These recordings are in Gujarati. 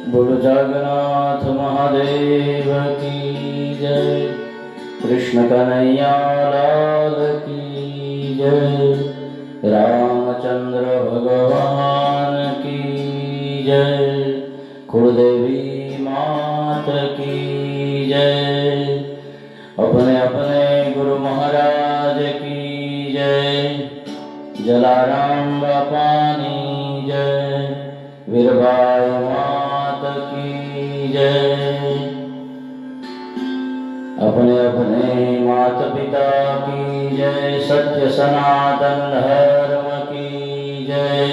बोलो जगन्नाथ महादेव की जय। कृष्ण कन्हैया लाल की जय। रामचंद्र भगवान की जय। कुलदेवी मात की जय। अपने अपने गुरु महाराज की जय। जलाराम बापानी जय। वीरबाई मात की जय। अपने अपने माता पिता की जय। सत्य सनातन धर्म की जय।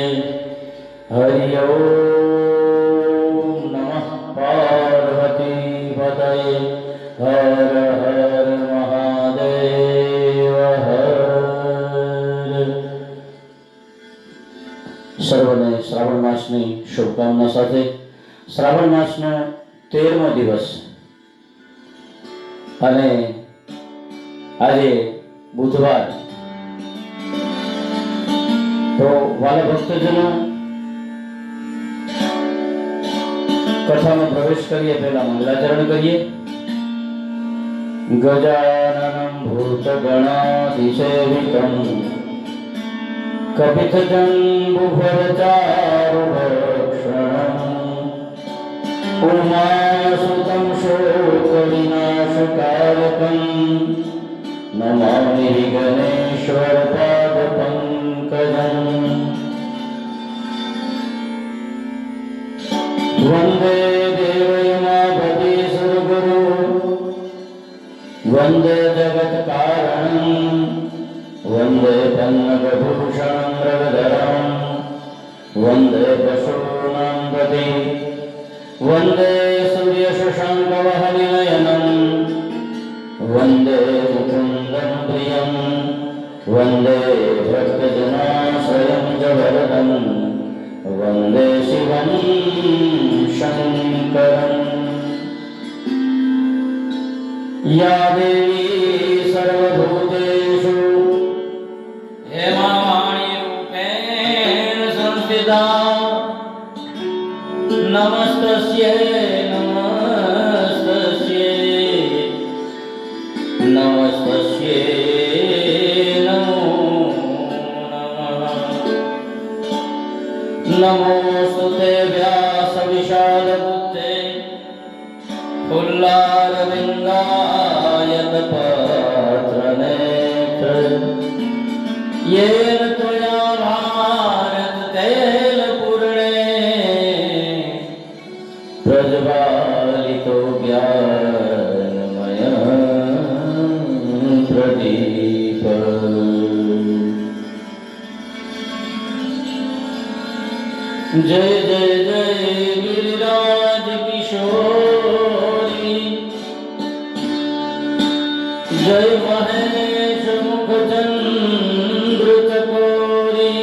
हरि ओम नमः पार्वती पतये। हर हर महादेव हर। सर्वने श्रावण मासनी शुभकामना સાથે શ્રાવણ માસનો 13મો દિવસ અને આજે બુધવાર. તો વાલા ભક્તજનો, કથામાં પ્રવેશ કરીએ પહેલા મંગલાચરણ કરીએ. ગજાનનમ ભૂતગણાધિસેવિતમ કપિતજંબુભરચારુભક્ષણમ ઉમાસુતં શોકવિનાશકારકં નમામિ ગણેશ્વર પાદપંકજં. વંદે દેવયમાપતિ સુરગુરુ વંદે જગત્કારણં વંદે પન્નગભૂષણં મૃગધરં વંદે પશૂનાં પતિ વંદે સૂર્યશશાંકવહનિનયનં વંદે મુકુંદં પ્રિયં વંદે ભક્તજનાશ્રયં ચ વરદં વંદે શિવં શંકરં. યા દેવી સર્વભૂતેષુ हेमावाणीरूपेण संस्थिता नमस्तस्यै नमस्तस्यै नमस्तस्यै नमो नमः. नमोस्तुते व्यासविशालबुद्धे फुल्लारविन्दायतपत्रनेत्र येन त्वया भारततैलपूर्णे प्रज्वालितो ज्ञानमय प्रदीप. जय जय जय गिरिराज किशोरी जय महेश मुखचंद्र चकोरी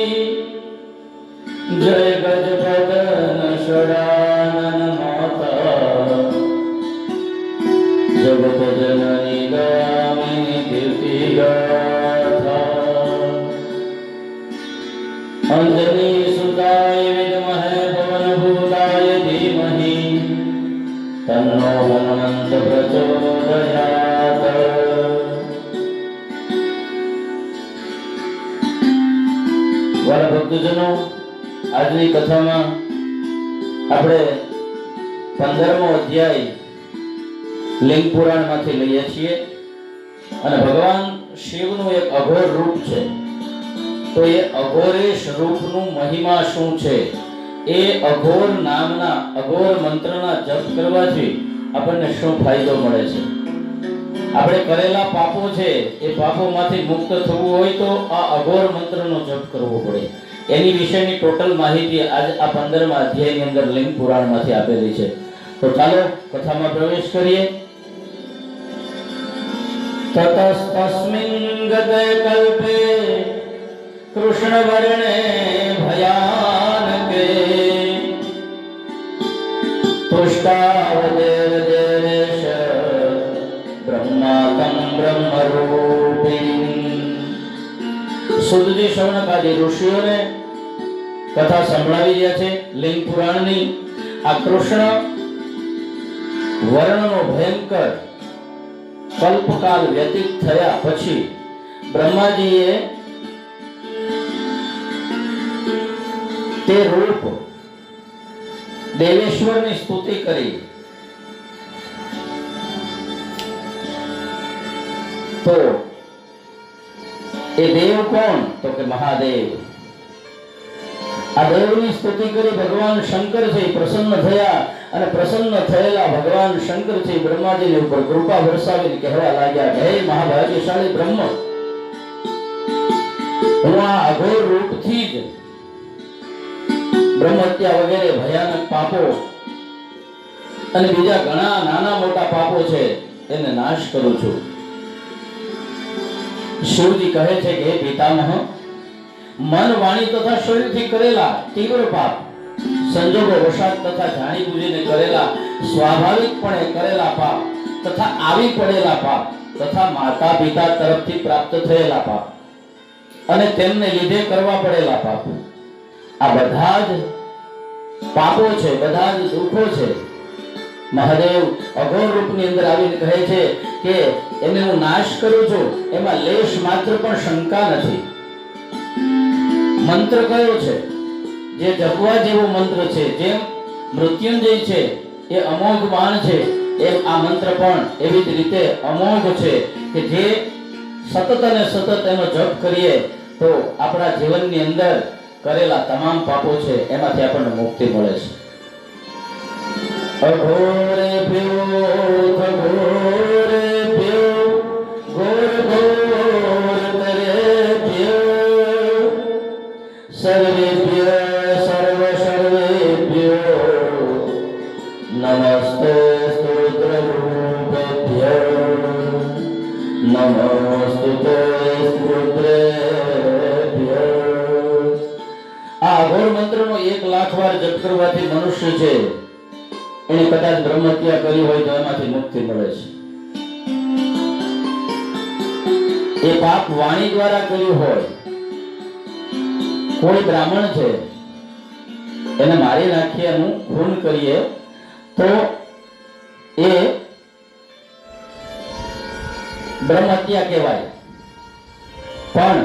जय गजपदन षडानन माता जगत जननी गामिनी कीर्ति गाथा. अंजनी सुताय विद्महे पवनभूताय धीमहि तन्नो हनुमंत प्रचोदयात्. વાલા ભક્તજનો, આજની કથામાં આપણે 15મો અધ્યાય લિંગ પુરાણમાંથી લઈએ છીએ અને ભગવાન શિવનું એક અઘોર રૂપ છે. તો એ અઘોરેશ રૂપનું મહિમા શું છે, એ અઘોર નામના અઘોર મંત્રના જપ કરવાથી આપણને શું ફાયદો મળે છે, આપણે કરેલા પાપો છે એ પાપોમાંથી મુક્ત થવું હોય તો આ અઘોર મંત્રનો જપ કરવો પડે. એની વિશેની ટોટલ માહિતી આજ આ 15મા અધ્યાયની અંદર લિંગ પુરાણમાંથી આપેલી છે. તો ચાલો કથામાં પ્રવેશ કરીએ. તતસ્તસ્મિન ગતે કલ્પે કૃષ્ણ વર્ણે ભયાનકે તુષ્ટાવદેવ દેવેશ બ્રહ્માકં બ્રહ્મરૂપિણી. સુદજી શૌનકાદી ઋષિઓને કથા સંભળાવી રહ્યા છે લિંગ પુરાણની આ કૃષ્ણ વર્ણનો ભયંકર કલ્પકાલ વ્યતીત થયા પછી બ્રહ્માજીએ તે રૂપ દેવેશ્વરની સ્તુતિ કરી. તો એ દેવ કોણ? તો કે મહાદેવ. આ દેવની સ્તુતિ કરી ભગવાન શંકર છે પ્રસન્ન થયા અને પ્રસન્ન થયેલા ભગવાન શંકર છે બ્રહ્માજીની ઉપર કૃપા વરસાવીને કહેવા લાગ્યા કે હે મહાભાગ્યશાળી બ્રહ્મ, હું આ અઘોર રૂપથી જ બ્રહ્મહત્યા વગેરે ભયાનક પાપો અને બીજા ઘણા નાના મોટા પાપો છે એને નાશ કરું છું. શિવજી કહે છે કે હે પિતામહ, મન વાણી તથા શરીરથી કરેલા તીવ્ર પાપ, સંજોગો વશાત તથા જાણી બુજીને કરેલા સ્વાભાવિકપણે કરેલા પાપ તથા આવી પડેલા પાપ તથા માતા પિતા તરફથી પ્રાપ્ત થયેલા પાપ અને તેમને લીધે કરવા પડેલા પાપ, આ બધા જ પાપો છે, બધા જ દુઃખો છે. મહાદેવ અઘોર રૂપની અંદર આવીને કહે છે કે એને હું નાશ કરું છું, એમાં લેશ માત્ર પણ શંકા નથી. મંત્ર કયો છે? જે જપવા જેવો મંત્ર છે. જેમ મૃત્યુંજય છે એ અમોઘ બાણ છે, એમ આ મંત્ર પણ એવી જ રીતે અમોઘ છે કે જે સતત અને સતત એનો જપ કરીએ તો આપણા જીવનની અંદર કરેલા તમામ પાપો છે એમાંથી આપણને મુક્તિ મળે છે. અઘોરે ભ્યો ઘોરે ભ્યો ઘોર ઘોર તરે ભ્યો સર્વેભ્ય સર્વ સર્વેભ્યો નમસ્તે સ્તોત્ર રૂપેભ્યો નમસ્તુતે સ્તોત્રેભ્યો. આ અઘોર મંત્રનો 1,00,000 વાર જપ કરવાથી મનુષ્ય છે એને કદાચ બ્રહ્મહત્યા કરી હોય તો એમાંથી મુક્તિ મળે છે. એ પાપ વાણી દ્વારા કર્યું હોય, કોઈ બ્રાહ્મણ છે એને મારી નાખીએ એનું ખૂન કરીએ તો એ બ્રહ્મહત્યા કહેવાય. પણ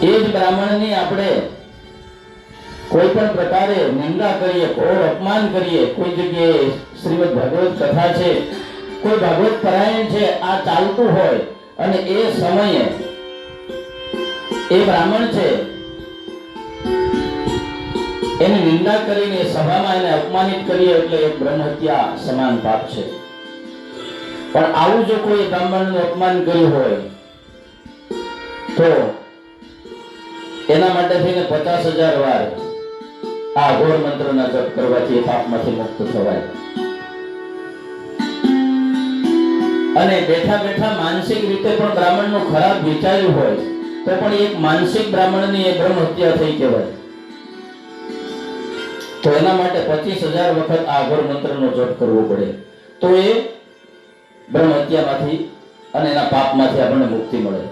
એ જ બ્રાહ્મણની આપણે કોઈ પણ પ્રકારે નિંદા કરીએ, ઘોર અપમાન કરીએ, કોઈ જગ્યાએ શ્રીમદ ભાગવત કથા છે, કોઈ ભાગવત પરાયણ છે, આ ચાલતું હોય અને એ સમયે એ બ્રાહ્મણ છે એની નિંદા કરીને સભામાં એને અપમાનિત કરીએ એટલે એ બ્રહ્મહત્યા સમાન પાપ છે. પણ આવું જો કોઈ બ્રાહ્મણનું અપમાન કર્યું હોય તો એના માટે થઈને 50,000 વાર આ અઘોર મંત્રના જપ કરવાથી પાપમાંથી મુક્ત થવાય. અને બેઠા બેઠા માનસિક રીતે પણ બ્રાહ્મણનું ખરાબ વિચાર્યું હોય તો પણ એક માનસિક બ્રાહ્મણની એ બ્રહ્મહત્યા થઈ કહેવાય. તો એના માટે 25,000 વખત આ અઘોર મંત્રનો જપ કરવો પડે તો એ બ્રહ્મહત્યામાંથી અને એના પાપમાંથી આપણને મુક્તિ મળે.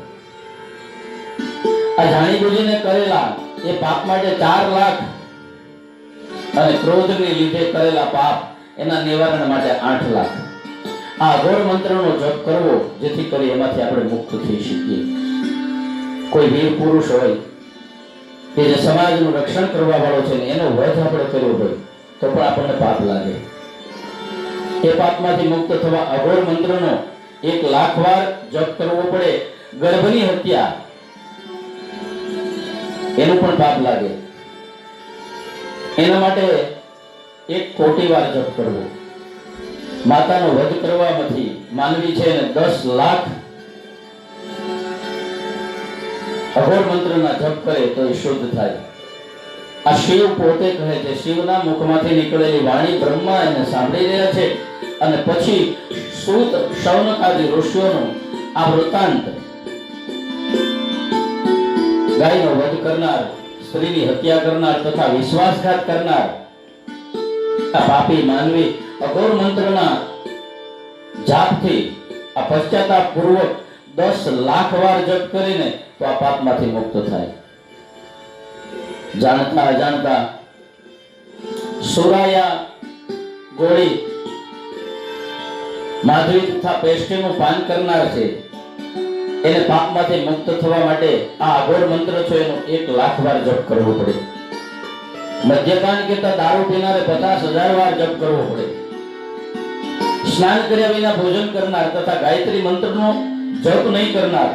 આ જાણી બુજીને કરેલા એ પાપ માટે 4 લાખ અને ક્રોધને લીધે કરેલા પાપ એના નિવારણ માટે 8 લાખ. આ અઘોર મંત્રનો જપ કરવો જેથી કરી એમાંથી આપણે મુક્ત થઈ શકીએ. કોઈ વીર પુરુષ હોય કે જે સમાજનું રક્ષણ કરવા વાળો છે ને એનો વધ આપણે કર્યો હોય તો પણ આપણને પાપ લાગે. એ પાપમાંથી મુક્ત થવા અઘોર મંત્રનો 1,00,000 વાર જપ કરવો પડે. ગર્ભની હત્યા એનું પણ પાપ લાગે. એના માટે 1 કોટી વાર જપ કરવો. માતાનો વધ કરવામાંથી માનવી છે ને 10 લાખ અઘોર મંત્રના જપ કરે તો એ શુદ્ધ થાય. આ શિવ પોતે કહે છે, શિવના મુખમાંથી નીકળેલી વાણી બ્રહ્મા એને સાંભળી રહ્યા છે અને પછી સૂત શૌનકાદી ઋષિઓનું આ વૃત્તાંત ગાયનો વધ કરનાર, સ્ત્રીની હત્યા કરનાર તથા વિશ્વાસઘાત કરનાર આ પાપી માનવી અઘોર મંત્રના જાપથી આ પશ્ચાતાપ પૂર્વક 10 લાખ વાર જપ કરીને તો આ પાપમાંથી મુક્ત થાય. જાણતા અજાણતા સુરાયા, ગોળી, માધવી તથા પેસ્ટીનું પાન કરનાર છે એને પાપમાંથી મુક્ત થવા માટે આ અઘોર મંત્ર છે એનો 1 લાખ વાર જપ કરવો પડે. મદ્યપાન કરતા દારૂ પીનારે 50,000 વાર જપ કરવો પડે. સ્નાન કર્યા વિના ભોજન કરનાર તથા ગાયત્રી મંત્રનો જપ નહીં કરનાર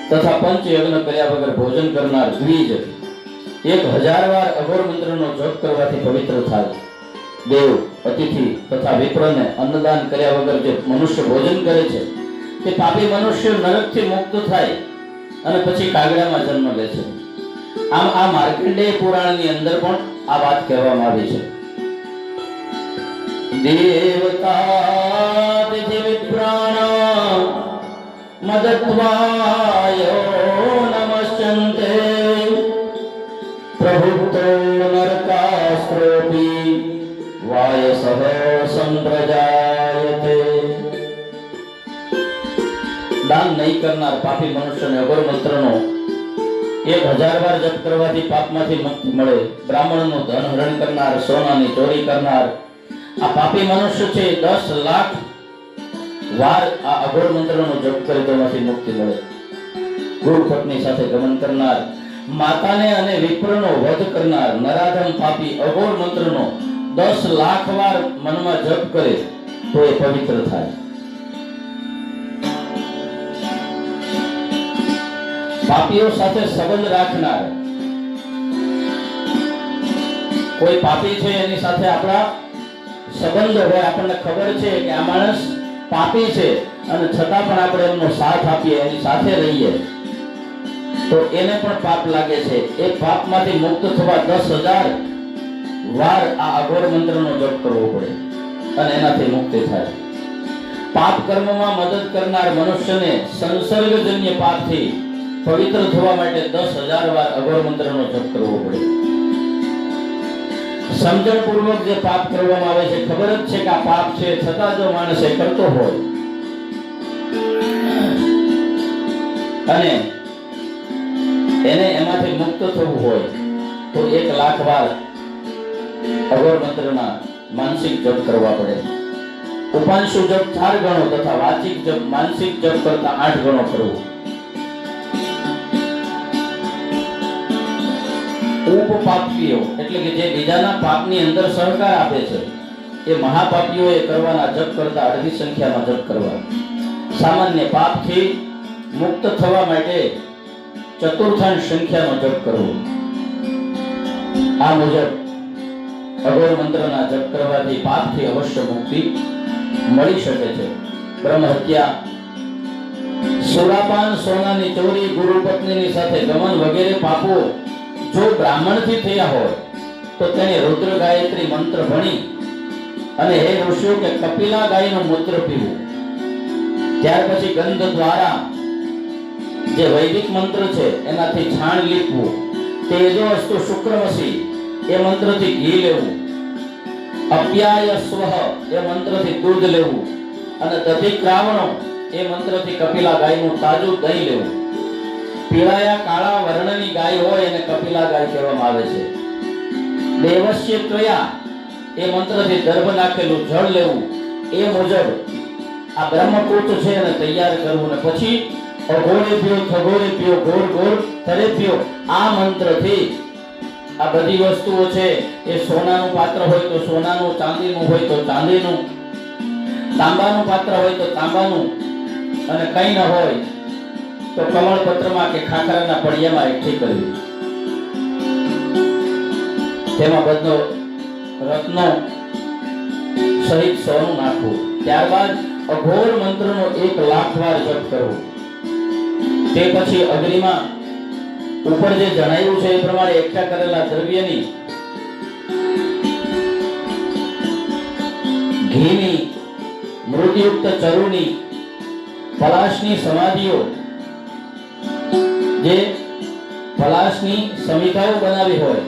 તથા પંચ યજ્ઞ કર્યા વગર ભોજન કરનાર દ્વિજ 1000 વાર અઘોર મંત્રનો જપ કરવાથી પવિત્ર થાય. દેવ, અતિથિ તથા વિપ્રને અન્નદાન કર્યા વગર જે મનુષ્ય ભોજન કરે છે તે પાપી મનુષ્ય નરકથી મુક્ત થાય અને પછી કાગડામાં જન્મ લે છે. આમ આ માર્કંડેય પુરાણની અંદર પણ આ વાત કહેવામાં આવી છે. દેવતા તિથિ વિપ્રાણ મદત્વાયો નમસ્યન્તે પ્રભુતો નરકાસ્ત્રોપી વાયસઃ સંપ્રજાયતે. દાન નહીં કરનાર પાપી મનુષ્યને અઘોર મંત્રનો 1000 વાર જપ કરવાથી પાપમાંથી મુક્તિ મળે. બ્રાહ્મણનું ધન હરણ કરનાર, સોનાની ચોરી કરનાર આ પાપી મનુષ્ય છે 10 લાખ વાર આ અઘોર મંત્રનો જપ કરે તેમાંથી મુક્તિ મળે. ગુરુ પત્ની સાથે ગમન કરનાર, માતાને અને વિપ્રનો વધ કરનાર નરાધમ પાપી અઘોર મંત્રનો 10 લાખ વાર મનમાં જપ કરે તો એ પવિત્ર થાય. પાપીઓ સાથે સંબંધ રાખનાર, કોઈ પાપી છે એની સાથે આપણા સંબંધ હોય, આપણને ખબર છે કે આ માણસ પાપી છે અને છતાં પણ આપણે એમનો સાથ આપીએ, એની સાથે રહીએ તો એને પણ પાપ લાગે છે. એ પાપમાંથી મુક્ત થવા 10,000 વાર આ અઘોર મંત્રનો જપ કરવો પડે અને એનાથી મુક્તિ થાય. પાપ કર્મમાં મદદ કરનાર મનુષ્યને સંસર્ગજન્ય પાપથી પવિત્ર થવા માટે 10,000 વાર અઘોર મંત્રનો જપ કરવો પડે. સમજણપૂર્વક જે પાપ કરવામાં આવે છે, ખબર જ છે કે આ પાપ છે, છતાં જો માણસ એ કરતો હોય અને એને એમાંથી મુક્ત થવું હોય તો 1 લાખ વાર અઘોર મંત્રના માનસિક જપ કરવા પડે. ઉપાંશુ જપ 4 ગણો તથા વાચિક જપ માનસિક જપ કરતા 8 ગણો કરવો. ઉપપાપીઓ એટલે કે જે બીજાના પાપની અંદર સહકાર આપે છે એ મહાપાપીઓએ કરવાના જપ કરતા અડધી સંખ્યામાં જપ કરવા. સામાન્ય પાપથી મુક્ત થવા માટે ચતુર્થાંશ સંખ્યાનો જપ કરવો. આ મુજબ અઘોર મંત્રના જપ કરવાથી પાપથી અવશ્ય મુક્તિ મળી શકે છે. બ્રહ્મ હત્યા, સુરાપાન, સોનાની ચોરી, ગુરુ પત્નીની સાથે ગમન વગેરે પાપો જો બ્રાહ્મણથી થયા હોય તો તેને રુદ્ર ગાયત્રી મંત્ર ભણી અને હે ઋષિઓ કે કપિલા ગાયનું મૂત્ર પીવું. ત્યાર પછી ગંધ દ્વારા જે વૈદિક મંત્ર છે એનાથી છાણ લીપવું. તેજો અસ્તુ શુક્રમસી એ મંત્રથી ઘી લેવું. અપ્યાય સ્વહ એ મંત્રથી દૂધ લેવું અને દધિક્રાવણો એ મંત્રથી કપિલા ગાયનું તાજું દહીં લેવું. પીળાયા કાળા વર્ણની ગાય હોય એને કપિલા ગાય કહેવામાં આવે છે. દેવસ્ય ત્વયા એ મંત્રથી દર્ભ નાખેલું જળ લેવું. એ મુજબ આ બ્રહ્મકૂટ છે એને તૈયાર કરવું ને પછી અઘોરે પીઓ, થગોરે પીઓ, ઘોર ઘોર થરે પીઓ આ મંત્રથી આ બધી વસ્તુઓ છે એ સોનાનું પાત્ર હોય તો સોનાનું, ચાંદીનું હોય તો ચાંદીનું, તાંબાનું પાત્ર હોય તો તાંબાનું અને કંઈ ન હોય તો કમળપત્રમાં કે ખાખરાના પડિયામાં એકઠી કરવી. તેમાં બધો રત્નો સહિત સોનું નાખવું. ત્યારબાદ અઘોર મંત્રનો 1 લાખ વાર જપ કરવો. તે પછી અગ્નિમાં ઉપર જે જણાવ્યું છે એ પ્રમાણે એકઠા કરેલા દ્રવ્યની, ઘીની, મૃતયુક્ત ચરુની, પલાશની સમાધિઓ, જે પલાશની સમિધાઓ બનાવી હોય,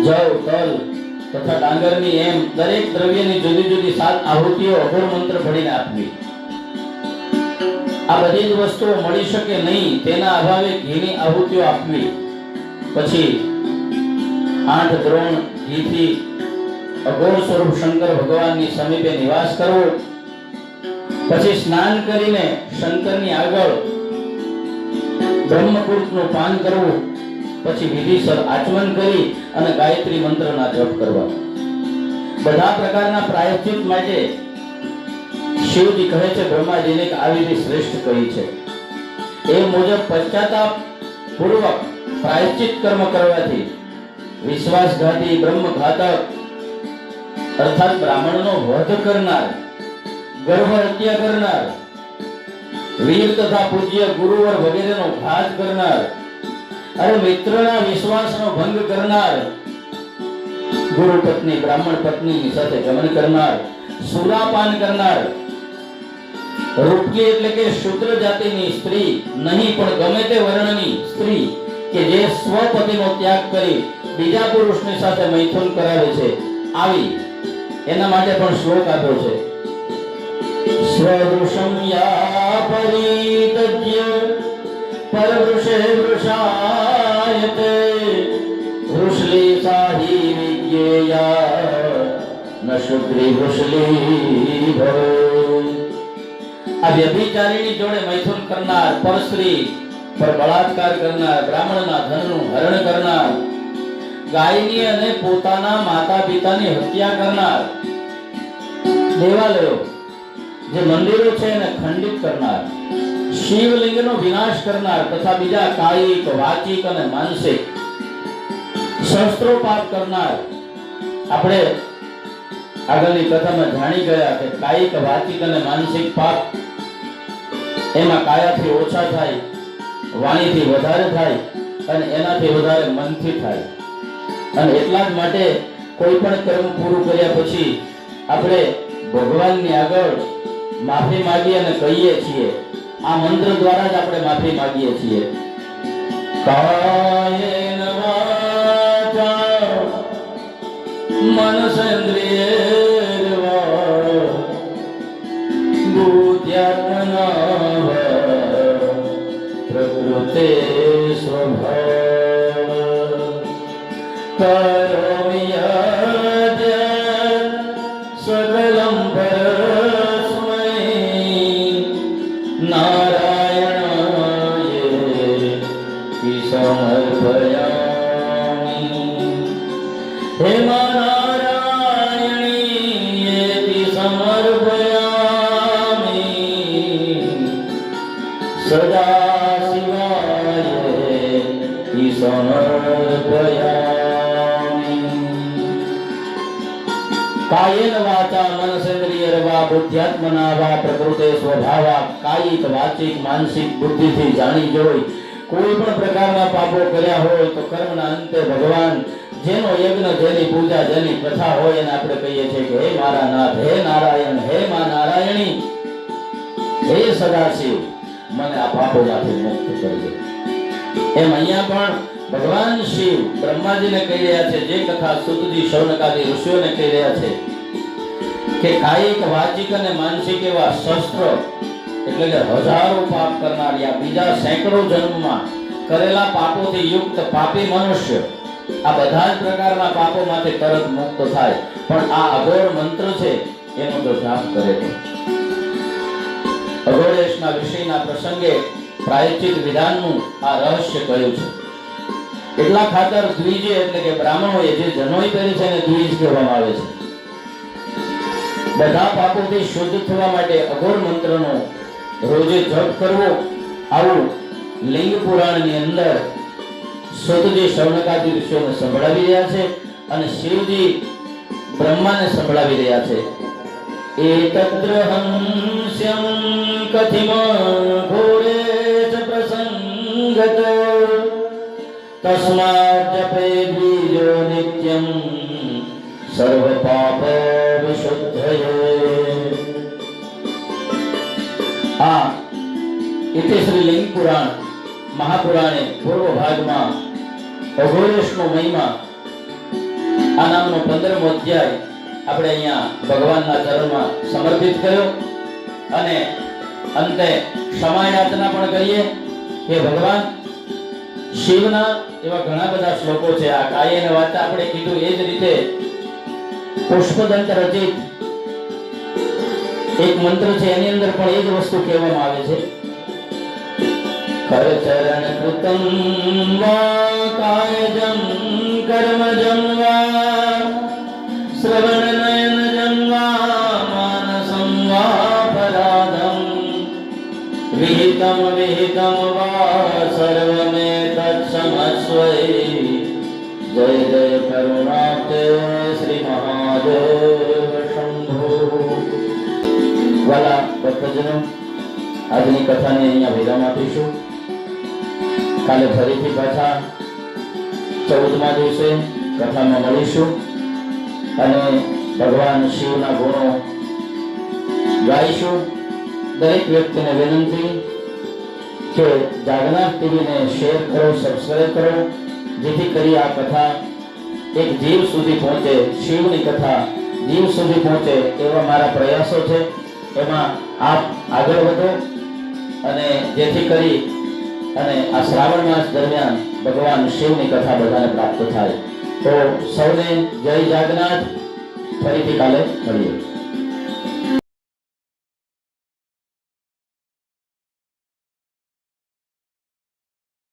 જવ, તલ તથા ડાંગરની એમ દરેક દ્રવ્યની જુદી જુદી 7 આહુતિઓ અઘોર મંત્ર ભણીને આપવી. આ બધી જ વસ્તુઓ મળી શકે નહીં તેના અભાવે ઘીની આહુતિઓ આપવી, પછી 8 દ્રોણ ઘીથી અઘોર સ્વરૂપ શંકર ભગવાનની સમીપે નિવાસ કરવો, પછી સ્નાન કરીને શંકરની આગળ બ્રહ્મકૂટનું પાન કરવું, પછી વિધિસર આચમન કરી અને ગાયત્રી મંત્રના જપ કરવા. બધા પ્રકારના પ્રાયશ્ચિત માટે શિવજી કહે છે બ્રહ્માજીને કે આવી વિધિ શ્રેષ્ઠ કહી છે. એ મુજબ પશ્ચાતાપ પૂર્વક પ્રાયશ્ચિત કર્મ કરવાથી વિશ્વાસઘાતી, બ્રહ્મઘાતક અર્થાત બ્રાહ્મણનો વધ કરનાર, ગર્ભ હત્યા કરનાર, વીર તથા પૂજ્ય ગુરુવર વગેરેનો ઘાત કરનાર, અરે મિત્રના વિશ્વાસનો ભંગ કરનાર, ગુરુ પત્ની બ્રાહ્મણ પત્ની સાથે ગમન કરનાર, સુરાપાન કરનાર, રૂપકી એટલે કે શુદ્ર જાતિની સ્ત્રી નહીં પણ ગમે તે વર્ણની સ્ત્રી કે જે સ્વપતિનો ત્યાગ કરી બીજા પુરુષની સાથે મૈથુન કરાવે છે, આવી એના માટે પણ શ્લોક આપ્યો છે. સ્વવૃષમ યા પરિતજ્ય પરવૃષે વૃષાયતે વૃષલી સાહી વિજ્ઞેયા ન શુદ્રી વૃષલી ભવે. આ વ્યભિચારીણી જોડે મૈથુન કરનાર, પરસ્ત્રી પર બળાત્કાર કરનાર, બ્રાહ્મણના ધનનું હરણ કરનાર, ગાયની અને પોતાના માતા પિતાની હત્યા કરનાર, દેવાલયો જે મંદિરો છે એને ખંડિત કરનાર, શિવલિંગનો વિનાશ કરનાર તથા બીજા કાયિક, વાચિક અને માનસિક શસ્ત્રો પાપ કરનાર. આપણે આગળની કથામાં જાણી ગયા કે કાયિક, વાચિક અને માનસિક પાપ એમાં કાયાથી ઓછા થાય, વાણીથી વધારે થાય અને એનાથી વધારે મનથી થાય. અને એટલા જ માટે કોઈ પણ કર્મ પૂરું કર્યા પછી આપણે ભગવાનની આગળ માફી માંગીએ અને કહીએ છીએ. આ મંત્ર દ્વારા જ આપણે માફી માંગીએ છીએ. કાયેન વાચા મનસેન્દ્રિયેર્વા બુદ્ધ્યાત્મના પ્રકૃતે સ્વભાવ કરોમિ યદ્ય સકલં પરસ્મૈ નારાયણાયેતિ સમર્પયામિ. હે નારાયણીયેતિ સમર્પયામિ સદા શિવાયેતિ સમર્પયામિ. કાયેન વાચા મનસેન્દ્રિયર્વા બુદ્ધ્યાત્મના વા પ્રકૃતે સ્વભાવા. કાયિક, વાચિક, માનસિક બુદ્ધિથી જાણી જોઈ કોઈ પણ પ્રકારના પાપો કર્યા હોય તો કર્મના અંતે ભગવાન જેનો યજ્ઞ, જેની પૂજા, જેની કથા હોય એને આપણે કહીએ છીએ કે હે મારા નાથ, હે નારાયણ, હે માં નારાયણી, હે સદાશિવ, મને આ પાપોમાંથી મુક્ત કરજો. એમ અહીંયા પણ ભગવાન શિવ બ્રહ્માજીને કહી રહ્યા છે, જે કથા સુતજી, શૌનકાદી ઋષિઓને કહી રહ્યા છે કે કાયિક, વાચિક અને માનસિક એવા શસ્ત્ર એટલે કે હજારો પાપ કરનાર યા બીજા સેંકડો જન્મમાં કરેલા પાપોથી યુક્ત પાપી મનુષ્ય આ બધા જ પ્રકારના પાપોમાંથી તરત મુક્ત થાય. પણ આ અઘોર મંત્ર છે એનો જો જાપ કરે તો. અઘોરેશના વિષયના પ્રસંગે પ્રાયશ્ચિત વિધાનનું આ રહસ્ય કહ્યું છે. એટલા ખાતર દ્વિજ એટલે કે બ્રાહ્મણોએ જે જનોઈ પહેરી છે એને દ્વિજ કહેવામાં આવે છે. બધા પાપોથી શુદ્ધ થવા માટે અઘોર મંત્રનો રોજે જપ કરવો, આવું લિંગ પુરાણની અંદર સુતજી શૌનકાદી ઋષિઓને સંભળાવી રહ્યા છે અને શિવજી બ્રહ્માને સંભળાવી રહ્યા છે. એતદ્રહંસ્યં કથિમ ઘોરે ચ પ્રસંગત તસ્માत् જપે દ્વિજો નિત્યં સર્વ પાપ વિશુદ્ધયે. આ ઇતિ શ્રી લિંગ પુરાણ મહાપુરાણે પૂર્વ ભાગમાં અઘોરેશનો મહિમા આ નામનો 15મો અધ્યાય આપણે અહીંયા ભગવાનના ચરણમાં સમર્પિત કર્યો અને અંતે ક્ષમા યાચના પણ કરીએ કે ભગવાન શિવના એવા ઘણા બધા શ્લોકો છે. આ કાય અને વાચા આપણે કીધું એ જ રીતે પુષ્પદંત રચિત એક મંત્ર છે, એની અંદર પણ એ જ વસ્તુ કહેવામાં આવે છે. કરચરણ કૃતમ વા કાયજમ કર્મજમ વા શ્રવણ નયનજમ વા માનસમ વા પરાધમ વિહિતમ વિહિતમ વા સર્વમેતત્સમસ્વૈ જય જય કરુણાબ્દે શ્રી મહાદેવ શંભો. વાલા ભક્તજનો, આજની કથાને અહીંયા વિરામ આપીશું. કાલે ફરીથી પાછા 14મા દિવસે કથામાં મળીશું અને ભગવાન શિવના ગુણો ગાઈશું. દરેક વ્યક્તિને વિનંતી કે જાગનાર ટીવીને શેર કરો, સબસ્ક્રાઇબ કરો, જેથી કરી આ કથા એક જીવ સુધી પહોંચે, શિવની કથા જીવ સુધી પહોંચે એવા મારા પ્રયાસો છે. એમાં આપ આગળ વધો અને જેથી કરી અને આ શ્રાવણ માસ દરમિયાન ભગવાન શિવની કથા બધાને પ્રાપ્ત થાય. તો સૌને જય જાગનાથ. ફરીથી કાલે મળીએ.